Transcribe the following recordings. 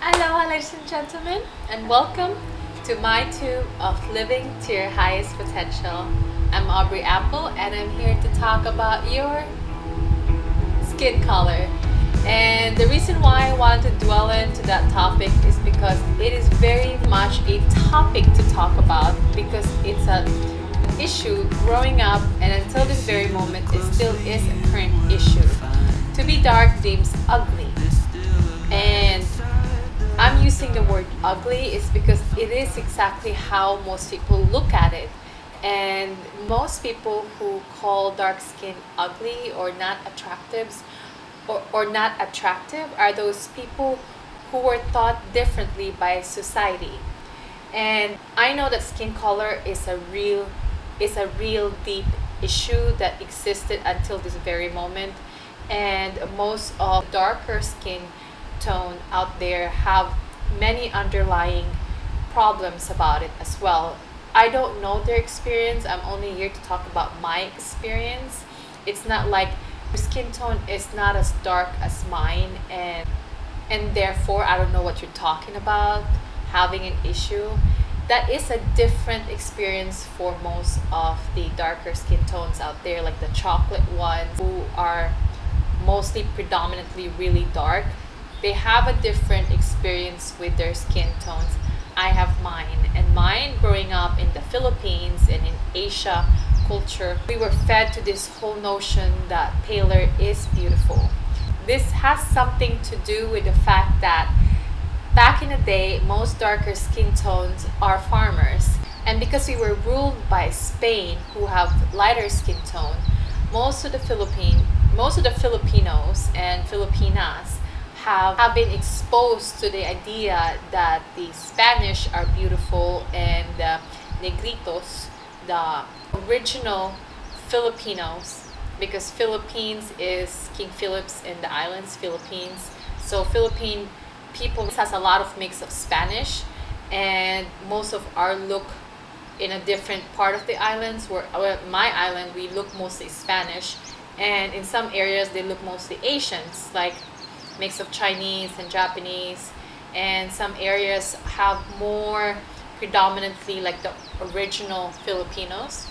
Aloha, ladies and gentlemen, and welcome to my tube of living to your highest potential. I'm Aubrey Apple, and I'm here to talk about your skin color. And the reason why I wanted to dwell into that topic is because it is very much a topic to talk about because it's an issue growing up, and until this very moment, it still is a current issue. To be dark deems ugly, and I'm using the word ugly is because it is exactly how most people look at it. And most people who call dark skin ugly or not attractive or not attractive are those people who were taught differently by society. And I know that skin color is a real deep issue that existed until this very moment. And most of darker skin tone out there have many underlying problems about it as well. I don't know their experience. I'm only here to talk about my experience. It's not like your skin tone is not as dark as mine, and therefore I don't know what you're talking about having an issue. That is a different experience for most of the darker skin tones out there, like the chocolate ones who are mostly predominantly really dark. They have a different experience with their skin tones. I have mine, and mine growing up in the Philippines and in Asia culture, we were fed to this whole notion that paler is beautiful. This has something to do with the fact that back in the day, most darker skin tones are farmers. And because we were ruled by Spain, who have lighter skin tone, most of the Filipinos and Filipinas have been exposed to the idea that the Spanish are beautiful and the Negritos, the original Filipinos, because Philippines is King Philip's in the islands, Philippines. So Philippine people has a lot of mix of Spanish, and most of our look in a different part of the islands. Where my island, we look mostly Spanish, and in some areas they look mostly Asians, like mix of Chinese and Japanese, and some areas have more predominantly like the original Filipinos.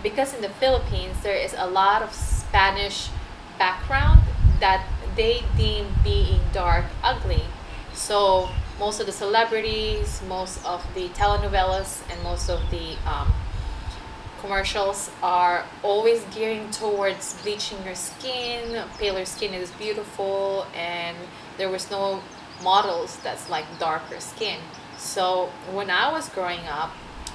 Because in the Philippines there is a lot of Spanish background that they deem being dark ugly. So most of the celebrities, most of the telenovelas, and most of the commercials are always gearing towards bleaching your skin. Paler skin is beautiful, and there was no models that's like darker skin. So when I was growing up,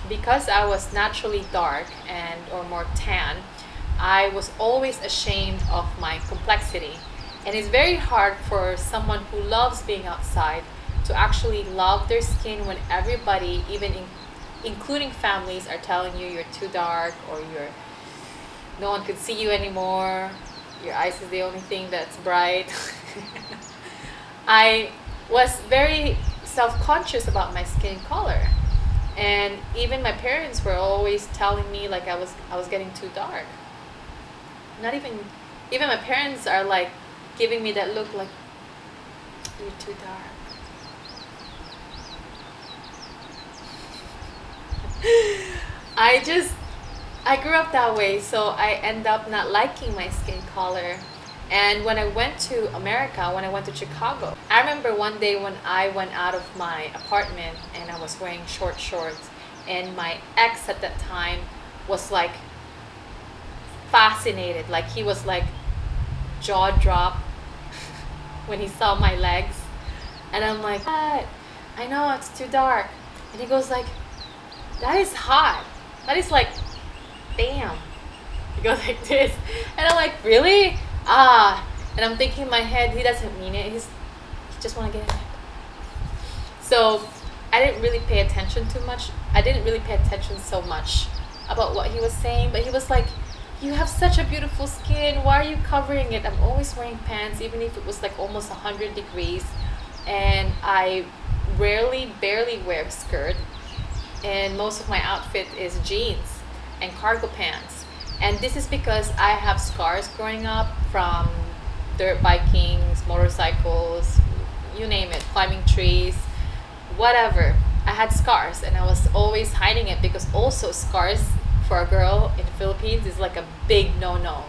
because I was naturally dark and or more tan, I was always ashamed of my complexity. And it's very hard for someone who loves being outside to actually love their skin when everybody, including families, are telling you you're too dark, or no one could see you anymore. Your eyes is the only thing that's bright. I was very self-conscious about my skin color, and even my parents were always telling me like I was getting too dark. Not even my parents are like giving me that look like you're too dark. I grew up that way, so I end up not liking my skin color. And when I went to America, when I went to Chicago, I remember one day when I went out of my apartment and I was wearing short shorts, and my ex at that time was like fascinated, like he was like jaw drop when he saw my legs. And I'm like, what? I know it's too dark. And he goes like, that is hot. That is like, damn. He goes like this. And I'm like, really? Ah. And I'm thinking in my head, he doesn't mean it. He just want to get in there. So I didn't really pay attention too much. I didn't really pay attention so much about what he was saying. But he was like, you have such a beautiful skin. Why are you covering it? I'm always wearing pants, even if it was like almost 100 degrees. And I barely wear a skirt, and most of my outfit is jeans and cargo pants. And this is because I have scars growing up from dirt bikings, motorcycles, you name it, climbing trees, whatever. I had scars and I was always hiding it because also scars for a girl in the Philippines is like a big no-no.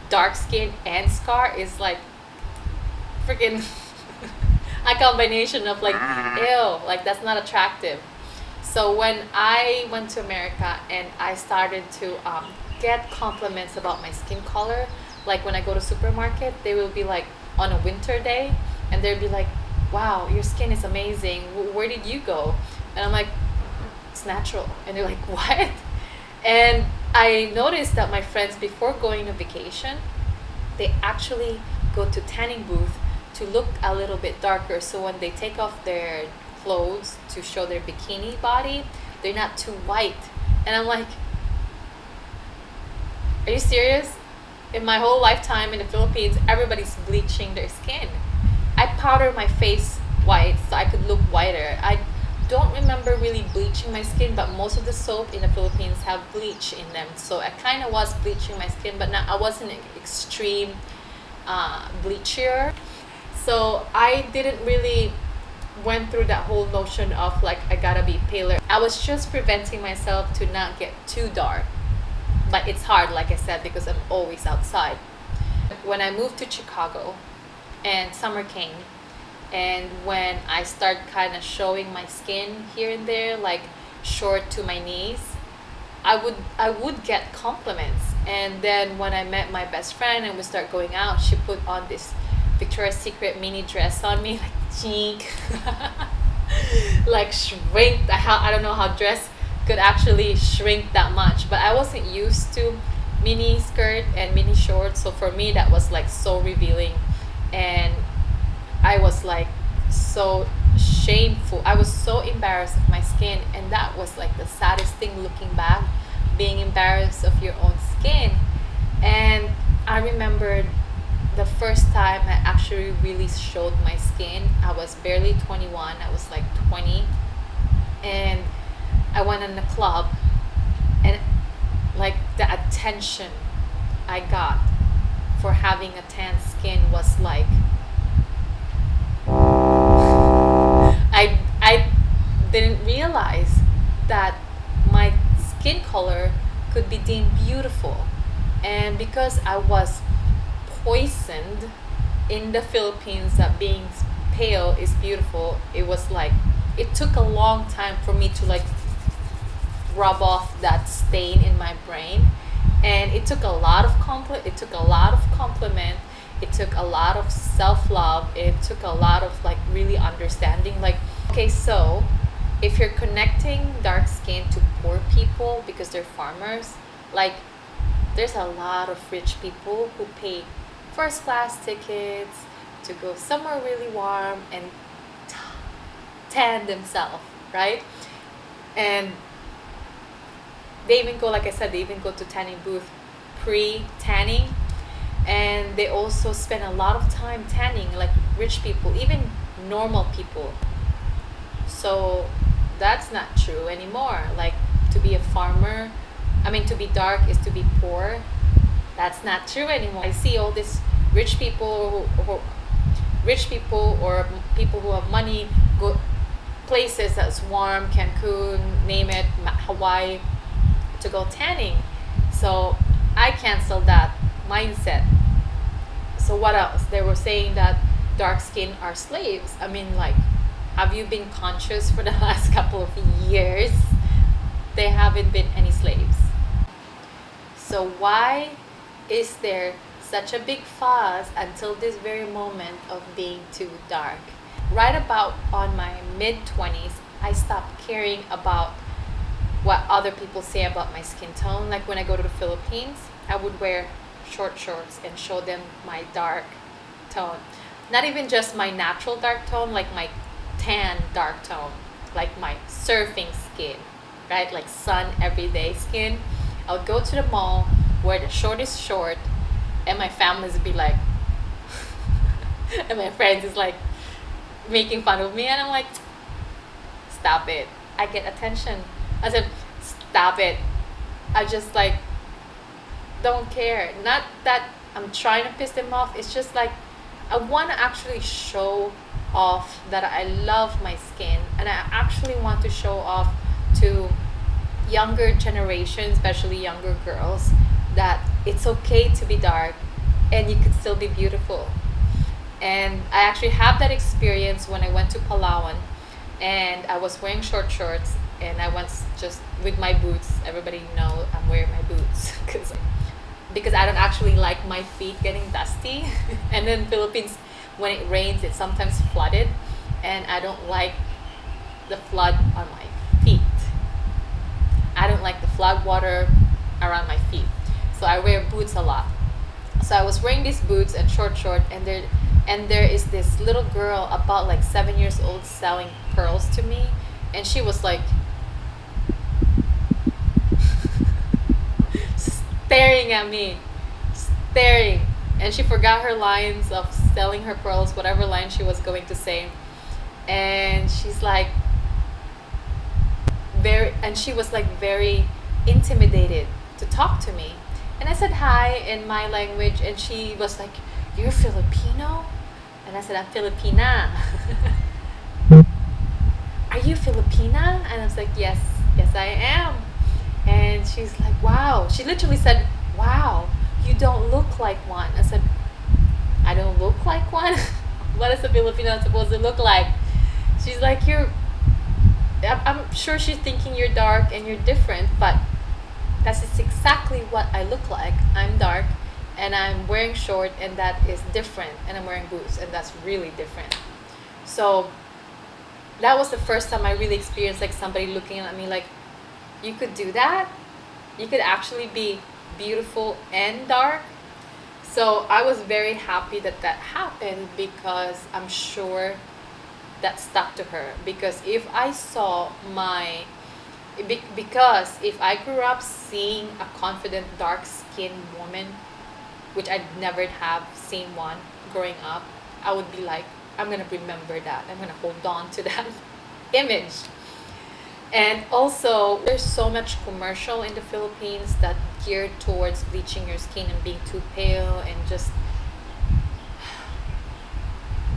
Dark skin and scar is like freaking a combination of like, ew, like that's not attractive. So when I went to America and I started to get compliments about my skin color, like when I go to supermarket, they will be like on a winter day, and they'll be like, "Wow, your skin is amazing. Where did you go?" And I'm like, "It's natural." And they're like, "What?" And I noticed that my friends before going on vacation, they actually go to tanning booth to look a little bit darker. So when they take off their clothes to show their bikini body, they're not too white. And I'm like, are you serious? In my whole lifetime in the Philippines, everybody's bleaching their skin. I powder my face white so I could look whiter. I don't remember really bleaching my skin, but most of the soap in the Philippines have bleach in them. So I kind of was bleaching my skin, but not, I wasn't an extreme bleacher. So I didn't really went through that whole notion of like I gotta be paler. I was just preventing myself to not get too dark. But it's hard, like I said, because I'm always outside. When I moved to Chicago and summer came, and when I start kind of showing my skin here and there, like short to my knees, I would get compliments. And then when I met my best friend and we start going out, she put on this Victoria's Secret mini dress on me, like cheek, like shrink. I don't know how dress could actually shrink that much, but I wasn't used to mini skirt and mini shorts, so for me that was like so revealing, and I was like so shameful. I was so embarrassed of my skin, and that was like the saddest thing looking back, being embarrassed of your own skin. And I remembered the first time I actually really showed my skin. I was barely 21, I was like 20, and I went in the club, and like the attention I got for having a tan skin was like I didn't realize that my skin color could be deemed beautiful. And because I was poisoned in the Philippines that being pale is beautiful, it was like it took a long time for me to like rub off that stain in my brain. And it took a lot of compliment, it took a lot of self-love, it took a lot of like really understanding, like, okay, so if you're connecting dark skin to poor people because they're farmers, like there's a lot of rich people who pay first class tickets to go somewhere really warm and tan themselves, right? And they even go, like I said, they even go to tanning booth pre-tanning, and they also spend a lot of time tanning, like rich people, even normal people. So that's not true anymore. Like to be a farmer, I mean to be dark is to be poor. That's not true anymore. I see all these rich people rich people or people who have money go places that's warm, Cancun, name it, Hawaii, to go tanning. So I canceled that mindset. So what else? They were saying that dark skin are slaves. I mean, like, have you been conscious for the last couple of years? They haven't been any slaves. So why is there such a big fuss until this very moment of being too dark? Right about on my mid 20s, I stopped caring about what other people say about my skin tone. Like when I go to the Philippines, I would wear short shorts and show them my dark tone. Not even just my natural dark tone, like my tan dark tone, like my surfing skin, right? Like sun everyday skin. I would go to the mall, wear the shortest short, and my families would be like, and my friends is like making fun of me, and I'm like, stop it. I get attention. I said, stop it. I just like don't care. Not that I'm trying to piss them off. It's just like I want to actually show off that I love my skin, and I actually want to show off to younger generation, especially younger girls, that it's okay to be dark and you could still be beautiful. And I actually have that experience when I went to Palawan, and I was wearing short shorts, and I went just with my boots. Everybody know I'm wearing my boots because I don't actually like my feet getting dusty. And in Philippines, when it rains, it's sometimes flooded, and I don't like the flood on my feet. I don't like the flood water around my feet, so I wear boots a lot. So I was wearing these boots and short, and there is this little girl about like 7 years old selling pearls to me, and she was like staring at me, staring, and she forgot her lines of selling her pearls, whatever line she was going to say, and she's like and she was like very intimidated to talk to me. And I said hi in my language, and she was like, "You're Filipino?" And I said, "I'm Filipina." "Are you Filipina?" And I was like, "Yes, yes, I am." And she's like, "Wow." She literally said, "Wow, you don't look like one." I said, "I don't look like one?" What is a Filipino supposed to look like? She's like, I'm sure she's thinking you're dark and you're different, but that's just exactly what I look like. I'm dark and I'm wearing short, and that is different. And I'm wearing boots, and that's really different. So that was the first time I really experienced like somebody looking at me like, you could do that? You could actually be beautiful and dark? So I was very happy that that happened, because I'm sure that stuck to her. Because if I saw because if I grew up seeing a confident dark skinned woman, which I'd never have seen one growing up, I would be like, I'm gonna remember that. I'm gonna hold on to that image. And also, there's so much commercial in the Philippines that geared towards bleaching your skin and being too pale, and just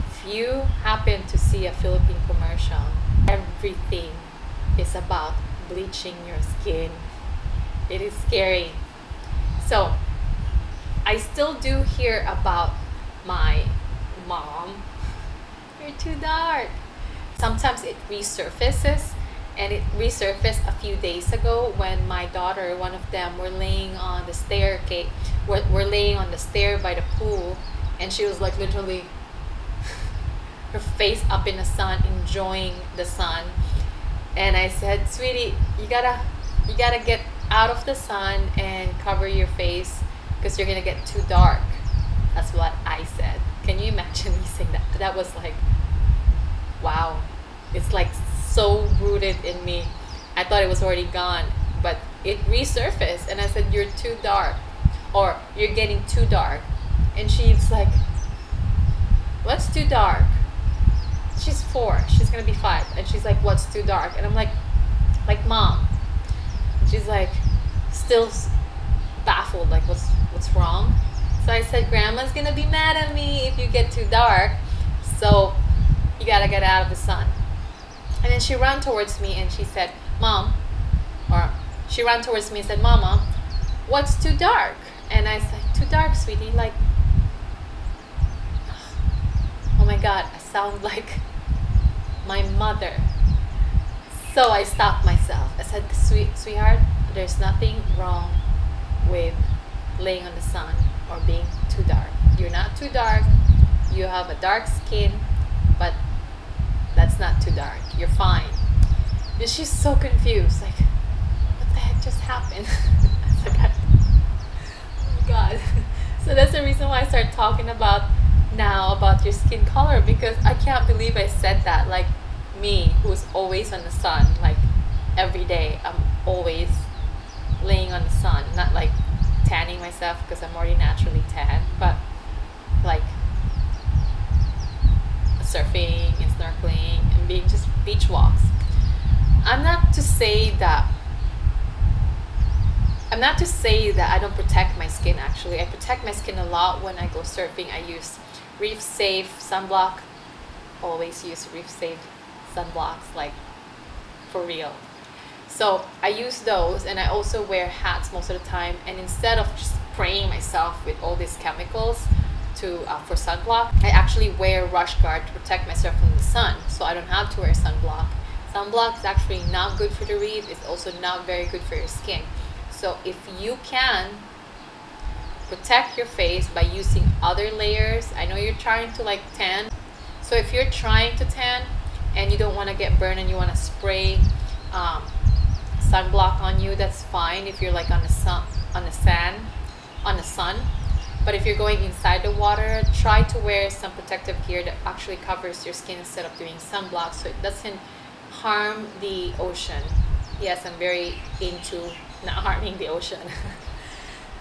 if you happen to see a Philippine commercial, everything is about bleaching your skin. It is scary. So I still do hear about my mom, "You're too dark." Sometimes it resurfaces, and it resurfaced a few days ago when my daughter, one of them, were laying on the staircase. We're laying on the stair by the pool, and she was like literally her face up in the sun, enjoying the sun. And I said, "Sweetie, you gotta get out of the sun and cover your face, because you're gonna get too dark." That's what I said. Can you imagine me saying that? That was like, wow. It's like so rooted in me. I thought it was already gone, but it resurfaced, and I said, "You're too dark," or "You're getting too dark." And she's like, "What's too dark?" She's 4. She's gonna be 5, and she's like, "What's too dark?" And I'm like, "Mom." And she's like, still baffled, like, what's wrong? So I said, "Grandma's gonna be mad at me if you get too dark, so you gotta get out of the sun." And then she ran towards me and she said, "Mom," or she ran towards me and said, "Mama, what's too dark?" And I said, "Too dark, sweetie?" Like, oh my God, I sound like my mother. So I stopped myself. I said, Sweetheart, there's nothing wrong with laying on the sun or being too dark. You're not too dark. You have a dark skin, but that's not too dark. You're fine." And she's so confused, like, what the heck just happened? I was like, oh my God. So that's the reason why I started talking about your skin color, because I can't believe I said that. Like, me, who's always on the sun, like every day, I'm always laying on the sun, not like tanning myself because I'm already naturally tan, but like surfing and snorkeling and being just beach walks. I'm not to say that I don't protect my skin. Actually, I protect my skin a lot when I go surfing. I use reef safe sunblock always use reef safe sunblocks, like for real. So I use those, and I also wear hats most of the time. And instead of just spraying myself with all these chemicals for sunblock, I actually wear rush guard to protect myself from the sun, so I don't have to wear sunblock. Sunblock is actually not good for the reef. It's also not very good for your skin. So if you can protect your face by using other layers, I know you're trying to like tan. So if you're trying to tan and you don't want to get burned and you want to spray sunblock on you, that's fine if you're like on the sun. But if you're going inside the water, try to wear some protective gear that actually covers your skin instead of doing sunblock, so it doesn't harm the ocean. Yes, I'm very into not harming the ocean.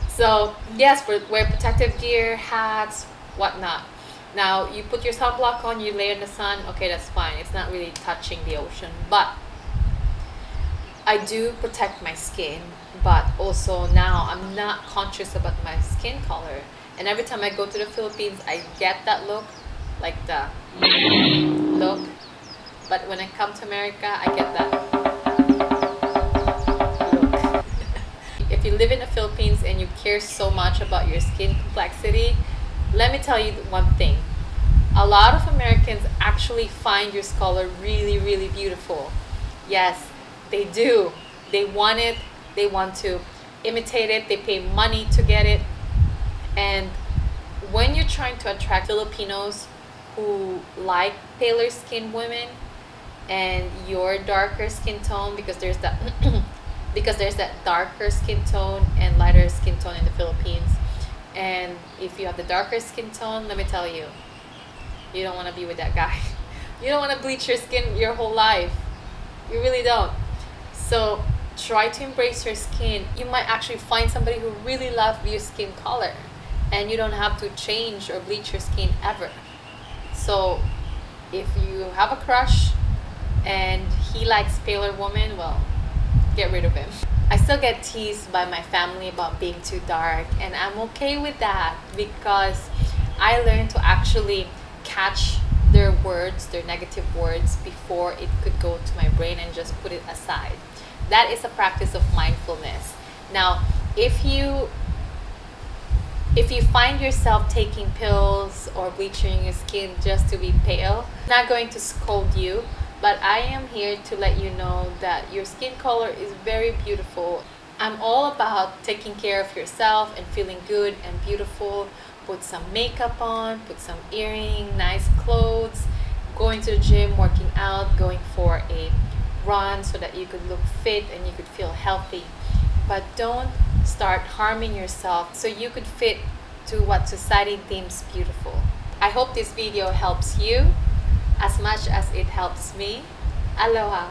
So yes, wear protective gear, hats, whatnot. Now you put your sunblock on, you lay in the sun, okay, that's fine. It's not really touching the ocean. But I do protect my skin, but also now I'm not conscious about my skin color. And every time I go to the Philippines, I get that look, like the look. But when I come to America, I get that look. If you live in the Philippines and you care so much about your skin complexity, let me tell you one thing. A lot of Americans actually find your color really, really beautiful. Yes, they do. They want it. They want to imitate it. They pay money to get it. And when you're trying to attract Filipinos who like paler skinned women and your darker skin tone, because there's that darker skin tone and lighter skin tone in the Philippines. And if you have the darker skin tone, let me tell you, you don't want to be with that guy. You don't want to bleach your skin your whole life. You really don't. So try to embrace your skin. You might actually find somebody who really loves your skin color, and you don't have to change or bleach your skin ever. So if you have a crush and he likes paler women, well, get rid of him. I still get teased by my family about being too dark, and I'm okay with that because I learned to actually catch their words, their negative words, before it could go to my brain and just put it aside. That is a practice of mindfulness. Now, if you find yourself taking pills or bleaching your skin just to be pale, I'm not going to scold you, but I am here to let you know that your skin color is very beautiful. I'm all about taking care of yourself and feeling good and beautiful. Put some makeup on, put some earring, nice clothes, going to the gym, working out, going for a run so that you could look fit and you could feel healthy. But don't start harming yourself so you could fit to what society deems beautiful. I hope this video helps you as much as it helps me. Aloha!